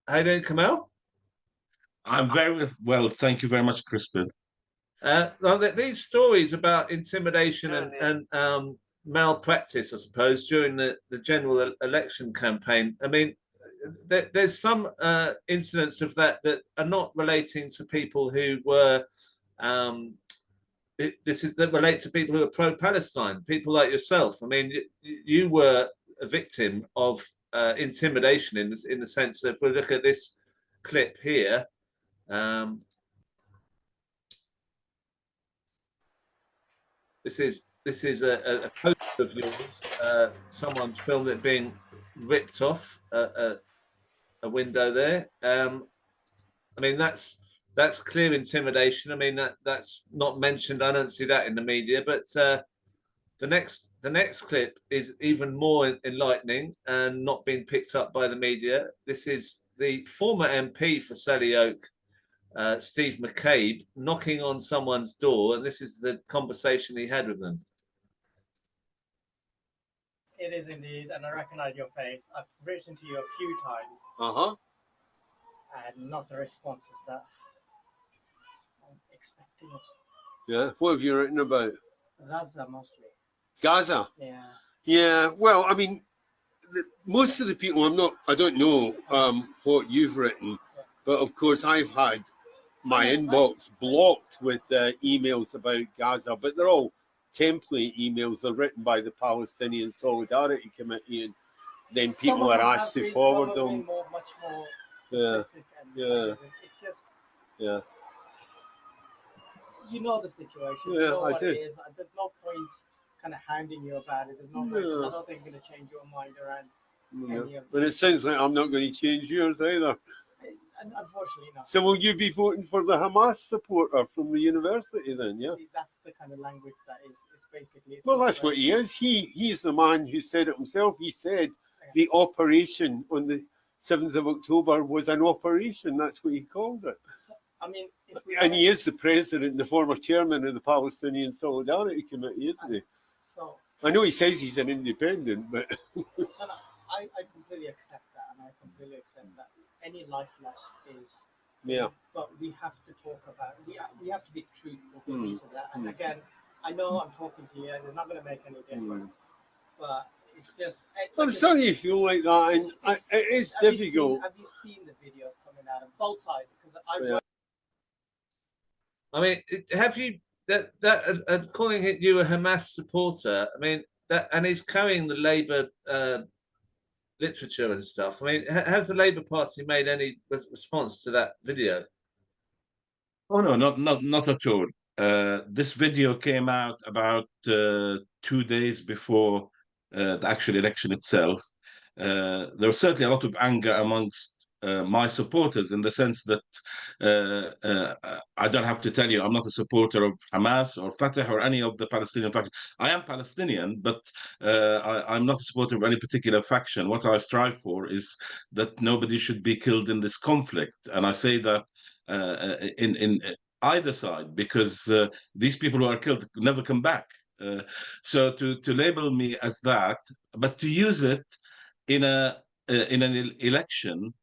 How you doing, Kamel? I'm very well, thank you very much, Crispin. These stories about intimidation and malpractice, I suppose, during the general election campaign. I mean, there's some incidents of that are not relating to people who were. This is that relate to people who are pro-Palestine, people like yourself. I mean, you were a victim of intimidation in the sense that if we look at this clip here. Um, this is a poster of yours. Someone's filmed it being ripped off a window there. I mean, that's clear intimidation. I mean, that's not mentioned. I don't see that in the media. But the next clip is even more enlightening and not being picked up by the media. This is the former MP for Selly Oak, Steve McCabe, knocking on someone's door, and this is the conversation he had with them. It is indeed, and I recognize your face. I've written to you a few times. And not the responses that I'm expecting. Yeah, what have you written about? Gaza mostly. Gaza? Yeah. Yeah, well, I mean, most of the people, I don't know what you've written, but of course I've had my inbox blocked with emails about Gaza, but they're all template emails. They're written by the Palestinian Solidarity Committee, and then people are asked to forward them. Much more specific it's just you know the situation. You know what it is. There's no point kind of hounding you about it. There's no point. I don't think I'm going to change your mind around any of But it sounds like I'm not going to change yours either. Unfortunately not. So will you be voting for the Hamas supporter from the university then, yeah? That's the kind of language that is basically... Well, that's what he is. He's the man who said it himself. He said the operation on the 7th of October was an operation. That's what he called it. So, I mean... And he is the president, the former chairman of the Palestinian Solidarity Committee, isn't he? So... I know he says he's an independent, but... I completely accept that, and I completely accept that any life lost is... Yeah. But we have to talk about... We have to be truthful to each of that. And again, I know I'm talking to you, and it's not going to make any difference. But it's just... I'm sorry you feel like that, and it is difficult. Have you seen the videos coming out of both sides? Because I mean, have you... That calling you a Hamas supporter, I mean, that, and he's carrying the Labour literature and stuff. I mean, has the Labour Party made any response to that video? Oh no, not at all. This video came out about 2 days before the actual election itself. There was certainly a lot of anger amongst my supporters, in the sense that I don't have to tell you, I'm not a supporter of Hamas or Fatah or any of the Palestinian factions. I am Palestinian, but I'm not a supporter of any particular faction. What I strive for is that nobody should be killed in this conflict. And I say that in either side, because these people who are killed never come back. So to label me as that, but to use it in an election,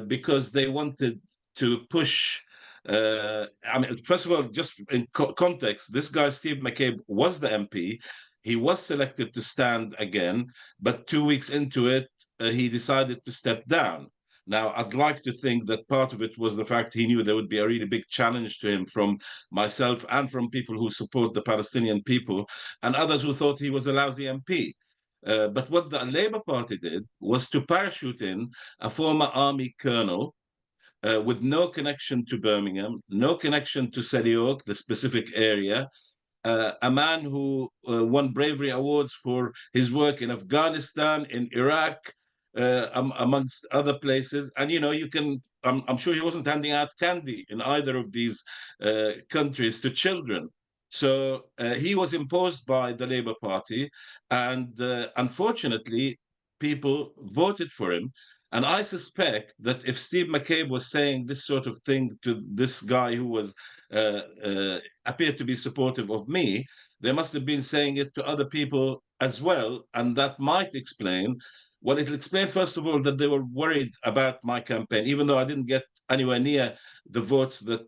because they wanted to push. I mean, first of all, just in context, this guy, Steve McCabe, was the MP. He was selected to stand again, but 2 weeks into it, he decided to step down. Now, I'd like to think that part of it was the fact he knew there would be a really big challenge to him from myself and from people who support the Palestinian people, and others who thought he was a lousy MP. But what the Labour Party did was to parachute in a former army colonel with no connection to Birmingham, no connection to Selly Oak, the specific area, a man who won bravery awards for his work in Afghanistan, in Iraq, amongst other places. And, you know, I'm sure he wasn't handing out candy in either of these countries to children. So he was imposed by the Labour Party, and unfortunately, people voted for him. And I suspect that if Steve McCabe was saying this sort of thing to this guy who was appeared to be supportive of me, they must have been saying it to other people as well, and that might explain Well, it'll explain, first of all, that they were worried about my campaign, even though I didn't get anywhere near the votes that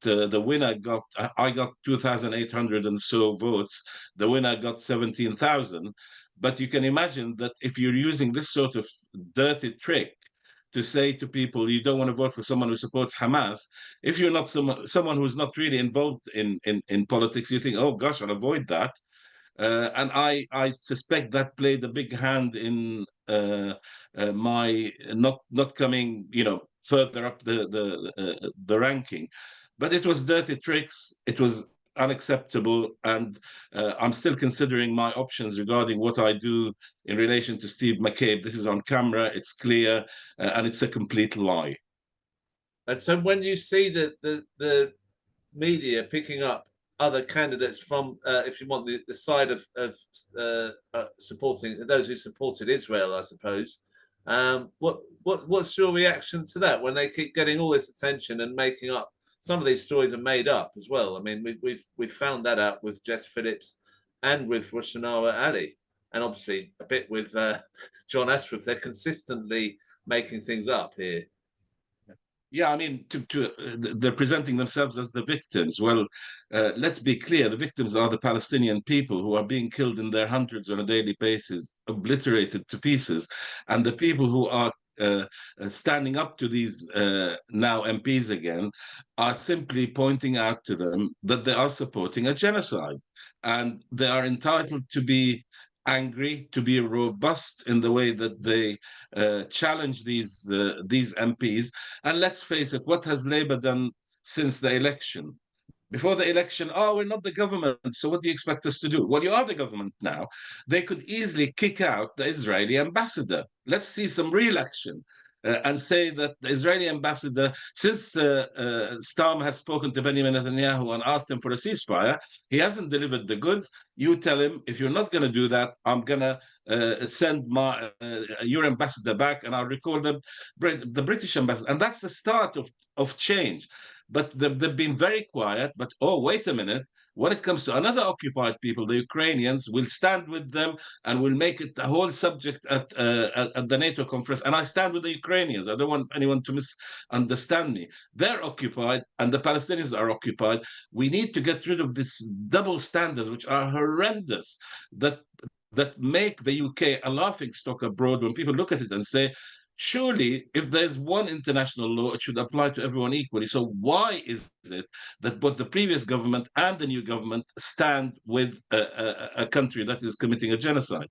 the winner got. I got 2,800 and so votes. The winner got 17,000. But you can imagine that if you're using this sort of dirty trick to say to people you don't want to vote for someone who supports Hamas, if you're not someone who's not really involved in politics, you think, oh gosh, I'll avoid that. And I suspect that played a big hand in my not coming, further up the ranking. But it was dirty tricks. It was unacceptable, and I'm still considering my options regarding what I do in relation to Steve McCabe. This is on camera. It's clear, and it's a complete lie. And so when you see the media picking up other candidates from, if you want, the side of supporting those who supported Israel, I suppose. What's your reaction to that when they keep getting all this attention and making up? Some of these stories are made up as well. I mean, we've found that out with Jess Phillips and with Rushanara Ali, and obviously a bit with John Ashworth. They're consistently making things up here. Yeah, I mean, they're presenting themselves as the victims. Well, let's be clear: the victims are the Palestinian people who are being killed in their hundreds on a daily basis, obliterated to pieces, and the people who are standing up to these now MPs again are simply pointing out to them that they are supporting a genocide, and they are entitled to be angry, to be robust in the way that they challenge these MPs. And let's face it, what has Labour done since the election? Before the election, oh, we're not the government, so what do you expect us to do? Well, you are the government now. They could easily kick out the Israeli ambassador. Let's see some real action. And say that the Israeli ambassador, since Stam has spoken to Benjamin Netanyahu and asked him for a ceasefire, he hasn't delivered the goods. You tell him, if you're not going to do that, I'm going to send your ambassador back, and I'll recall the British ambassador. And that's the start of change. But they've been very quiet. But, oh, wait a minute. When it comes to another occupied people, the Ukrainians, will stand with them and will make it a whole subject at the NATO conference. And I stand with the Ukrainians. I don't want anyone to misunderstand me. They're occupied and the Palestinians are occupied. We need to get rid of these double standards, which are horrendous, that make the UK a laughing stock abroad when people look at it and say, surely, if there's one international law, it should apply to everyone equally. So why is it that both the previous government and the new government stand with a country that is committing a genocide?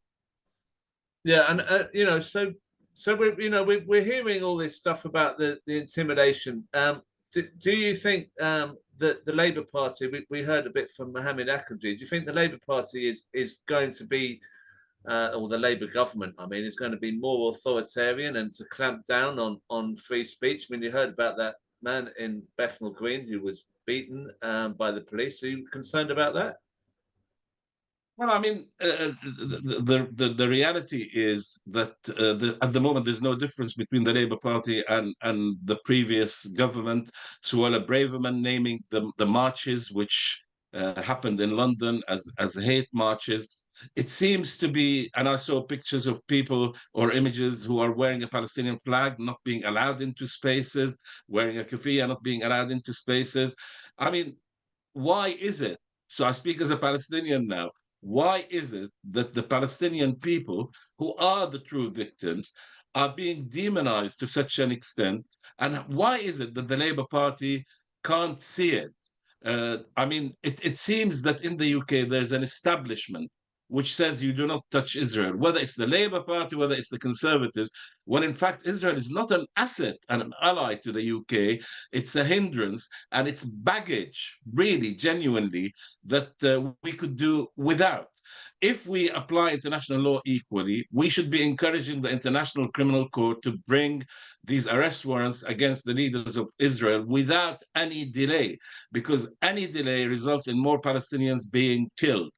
Yeah, and so we're hearing all this stuff about the intimidation. Do you think that the Labour Party? We heard a bit from Mohammed Akandji. Do you think the Labour Party is going to be or the Labour government, I mean, is going to be more authoritarian and to clamp down on free speech? I mean, you heard about that man in Bethnal Green who was beaten by the police. Are you concerned about that? Well, I mean, the reality is that at the moment there's no difference between the Labour Party and the previous government. Suella Braverman naming the marches which happened in London as hate marches. It seems to be, and I saw pictures of people or images who are wearing a Palestinian flag, not being allowed into spaces, wearing a keffiyeh, not being allowed into spaces. I mean, why is it? So I speak as a Palestinian now. Why is it that the Palestinian people, who are the true victims, are being demonized to such an extent? And why is it that the Labour Party can't see it? I mean, it seems that in the UK there's an establishment which says you do not touch Israel, whether it's the Labour Party, whether it's the Conservatives, when in fact Israel is not an asset and an ally to the UK, it's a hindrance and it's baggage, really, genuinely, that we could do without. If we apply international law equally, we should be encouraging the International Criminal Court to bring these arrest warrants against the leaders of Israel without any delay, because any delay results in more Palestinians being killed.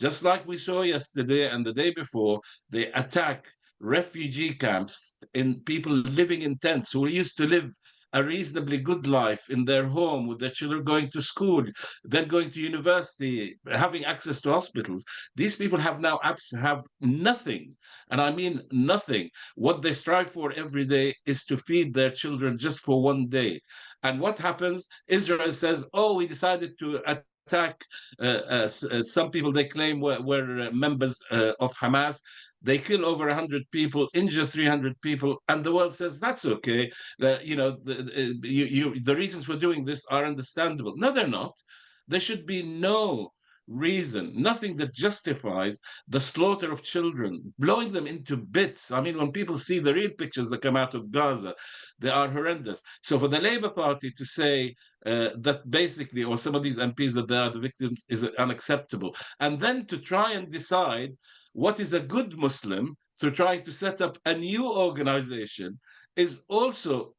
Just like we saw yesterday and the day before, they attack refugee camps in people living in tents who used to live a reasonably good life in their home with their children going to school, then going to university, having access to hospitals. These people have now have nothing, and I mean nothing. What they strive for every day is to feed their children just for one day. And what happens? Israel says, oh, we decided to attack some people they claim were members of Hamas. They kill over 100 people, injure 300 people, and the world says that's okay. The reasons for doing this are understandable. No, they're not. There should be no reason, nothing that justifies the slaughter of children, blowing them into bits. I mean, when people see the real pictures that come out of Gaza, they are horrendous. So for the Labour Party to say that basically, or some of these MPs, that they are the victims is unacceptable. And then to try and decide what is a good Muslim through trying to set up a new organization is also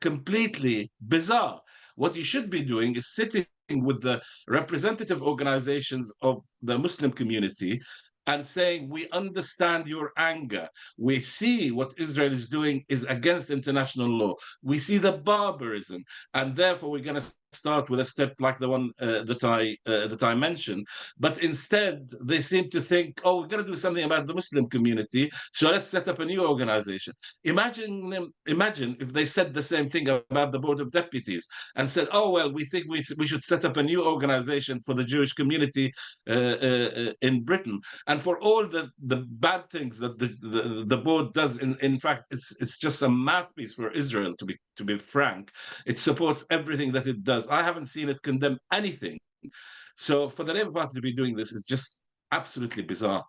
completely bizarre. What you should be doing is sitting with the representative organizations of the Muslim community and saying, we understand your anger. We see what Israel is doing is against international law. We see the barbarism, and therefore we're going to start with a step like the one that I mentioned. But instead, they seem to think, oh, we're going to do something about the Muslim community, so let's set up a new organization. Imagine if they said the same thing about the Board of Deputies and said, oh, well, we think we should set up a new organization for the Jewish community in Britain. And for all the bad things that the board does, in fact, it's just a mouthpiece for Israel, to be frank. It supports everything that it does. I haven't seen it condemn anything. So for the Labour Party to be doing this is just absolutely bizarre.